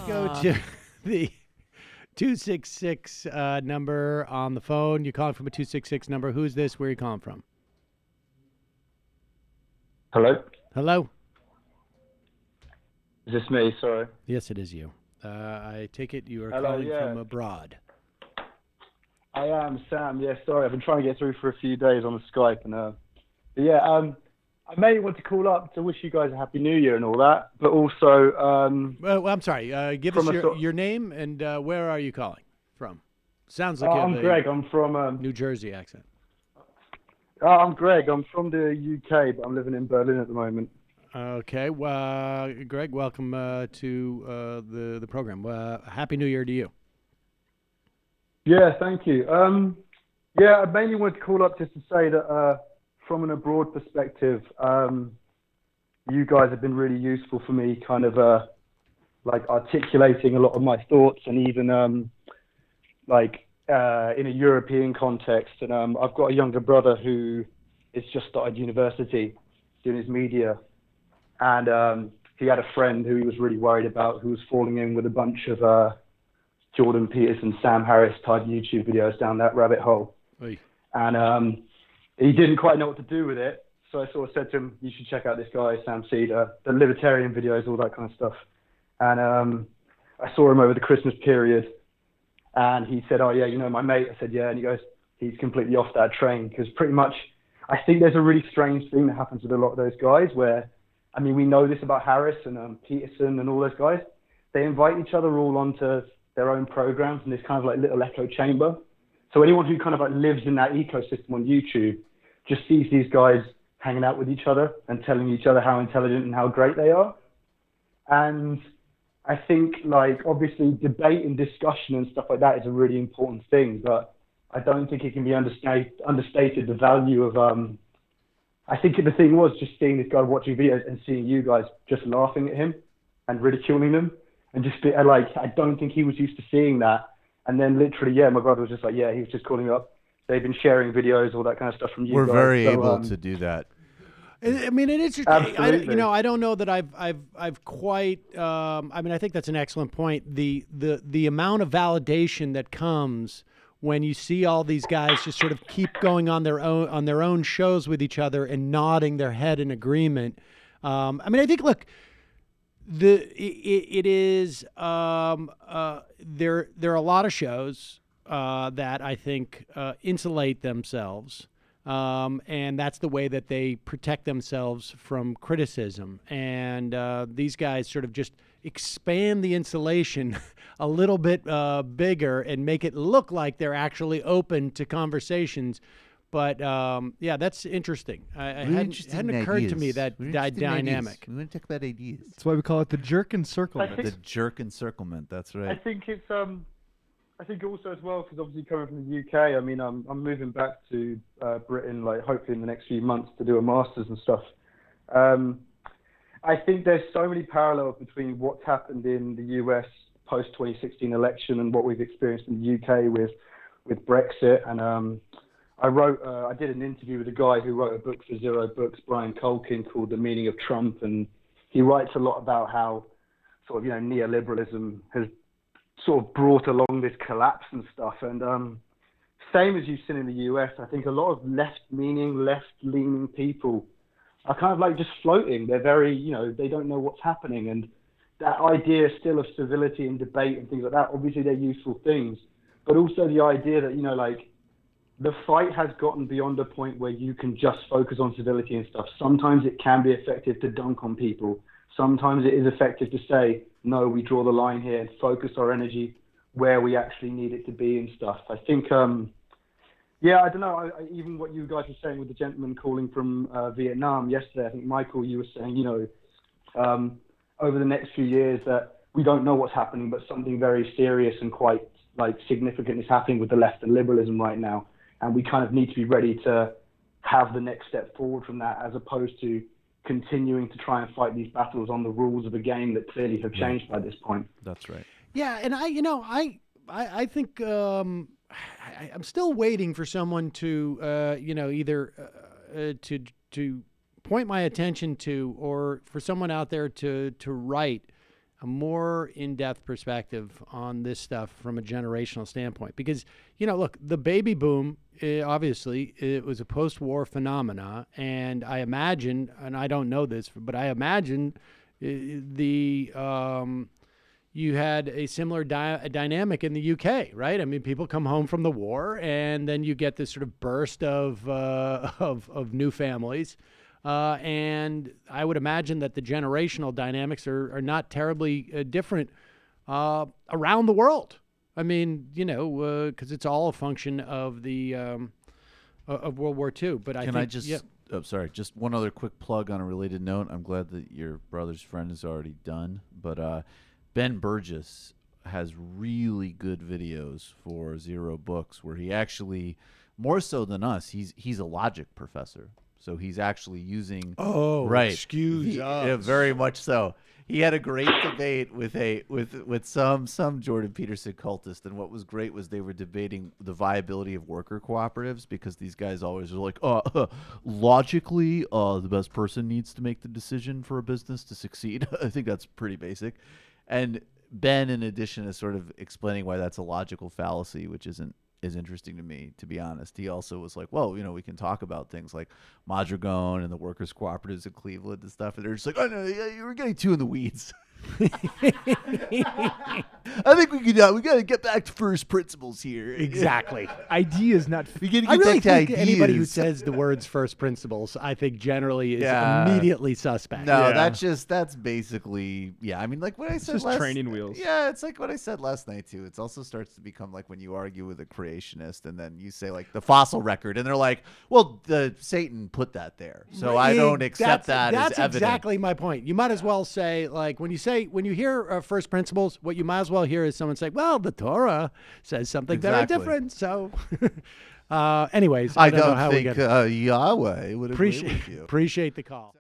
go to the 266 number on the phone. You're calling from a 266 number. Who's this? Where are you calling from? Hello? Hello? Is this me? Sorry. Yes, it is you. I take it you are Hello, calling yeah. from abroad. I am Sam. Yeah, sorry. I've been trying to get through for a few days on the Skype. I may want to call up to wish you guys a Happy New Year and all that. But also... well, I'm sorry. Give us your name and where are you calling from? Sounds like I'm Greg. I'm from... New Jersey accent. I'm Greg. I'm from the UK, but I'm living in Berlin at the moment. Okay. Greg, welcome to the program. Happy New Year to you. Yeah, thank you. I mainly wanted to call up just to say that from an abroad perspective, you guys have been really useful for me, kind of articulating a lot of my thoughts, and even in a European context. And I've got a younger brother who has just started university doing his media, and he had a friend who he was really worried about, who was falling in with a bunch of Jordan Peterson, Sam Harris type YouTube videos down that rabbit hole. Oy. And he didn't quite know what to do with it. So I sort of said to him, you should check out this guy, Sam Seder, the libertarian videos, all that kind of stuff. And I saw him over the Christmas period, and he said, oh yeah, you know my mate? I said, yeah. And he goes, he's completely off that train, because pretty much I think there's a really strange thing that happens with a lot of those guys where, I mean, we know this about Harris and Peterson and all those guys. They invite each other all onto their own programs in this kind of like little echo chamber. So anyone who kind of like lives in that ecosystem on YouTube just sees these guys hanging out with each other and telling each other how intelligent and how great they are. And I think, like, obviously debate and discussion and stuff like that is a really important thing, but I don't think it can be understated the value of, I think the thing was just seeing this guy watching videos and seeing you guys just laughing at him and ridiculing them. And just be, like, I don't think he was used to seeing that. And then literally, yeah, my brother was just like, yeah, he was just calling up. They've been sharing videos, all that kind of stuff from you We're guys. very able to do that. I mean, it is. Absolutely. I don't know that I've quite. I mean, I think that's an excellent point. The amount of validation that comes when you see all these guys just sort of keep going on their own shows with each other and nodding their head in agreement. I mean, I think, look. It is there are a lot of shows that I think insulate themselves, and that's the way that they protect themselves from criticism. And these guys sort of just expand the insulation a little bit bigger and make it look like they're actually open to conversations. But yeah, that's interesting. Hadn't occurred to me that dynamic. We want to talk about ideas. That's why we call it the jerk encirclement. The jerk encirclement. That's right. I think it's I think also as well, because obviously coming from the UK, I mean, I'm moving back to Britain, like hopefully in the next few months to do a master's and stuff. I think there's so many parallels between what's happened in the US post 2016 election and what we've experienced in the UK with Brexit. And I did an interview with a guy who wrote a book for Zero Books, Brian Culkin, called The Meaning of Trump, and he writes a lot about how sort of, neoliberalism has sort of brought along this collapse and stuff. And same as you've seen in the US, I think a lot of left-leaning people are kind of like just floating. They're very, they don't know what's happening. And that idea still of civility and debate and things like that, obviously they're useful things, but also the idea that, the fight has gotten beyond a point where you can just focus on civility and stuff. Sometimes it can be effective to dunk on people. Sometimes it is effective to say, no, we draw the line here and focus our energy where we actually need it to be and stuff. I think, I don't know. Even what you guys were saying with the gentleman calling from Vietnam yesterday, I think, Michael, you were saying, over the next few years that we don't know what's happening, but something very serious and quite significant is happening with the left and liberalism right now. And we kind of need to be ready to have the next step forward from that, as opposed to continuing to try and fight these battles on the rules of a game that clearly have changed by this point. That's right. Yeah, and I think I'm still waiting for someone to either to point my attention to, or for someone out there to write more in-depth perspective on this stuff from a generational standpoint. Because, look, the baby boom, obviously, it was a post-war phenomena. And I imagine, and I don't know this, but I imagine you had a similar dynamic in the UK, right? I mean, people come home from the war, and then you get this sort of burst of new families. And I would imagine that the generational dynamics are not terribly different around the world. I mean, because it's all a function of the of World War II. But Just one other quick plug on a related note. I'm glad that your brother's friend is already done. But Ben Burgess has really good videos for Zero Books where he actually, more so than us, he's a logic professor. So he's actually using excuse us. Very much so. He had a great debate with some Jordan Peterson cultist, and what was great was they were debating the viability of worker cooperatives, because these guys always are like, logically, the best person needs to make the decision for a business to succeed. I think that's pretty basic. And Ben, in addition, is sort of explaining why that's a logical fallacy, which is interesting to me, to be honest. He also was like, well, we can talk about things like Mondragon and the workers' cooperatives in Cleveland and stuff. And they're just like, oh, no, you're getting too in the weeds. I think we got to get back to first principles here. Exactly. Ideas, not. We got to I get really back to think ideas. anybody who says the words first principles, I think generally is immediately suspect. No, Yeah. that's basically, I mean, like what I said just last training wheels. Yeah, it's like what I said last night too. It also starts to become like when you argue with a creationist and then you say like the fossil record, and they're like, well, Satan put that there, so I don't accept that as That's evidence. exactly my point. You might as well say, like, when you hear first principles, what you might as well hear is someone say, well, the Torah says something very Exactly. different. So, anyways, I don't know don't how we think get Yahweh would agree with you. appreciate the call.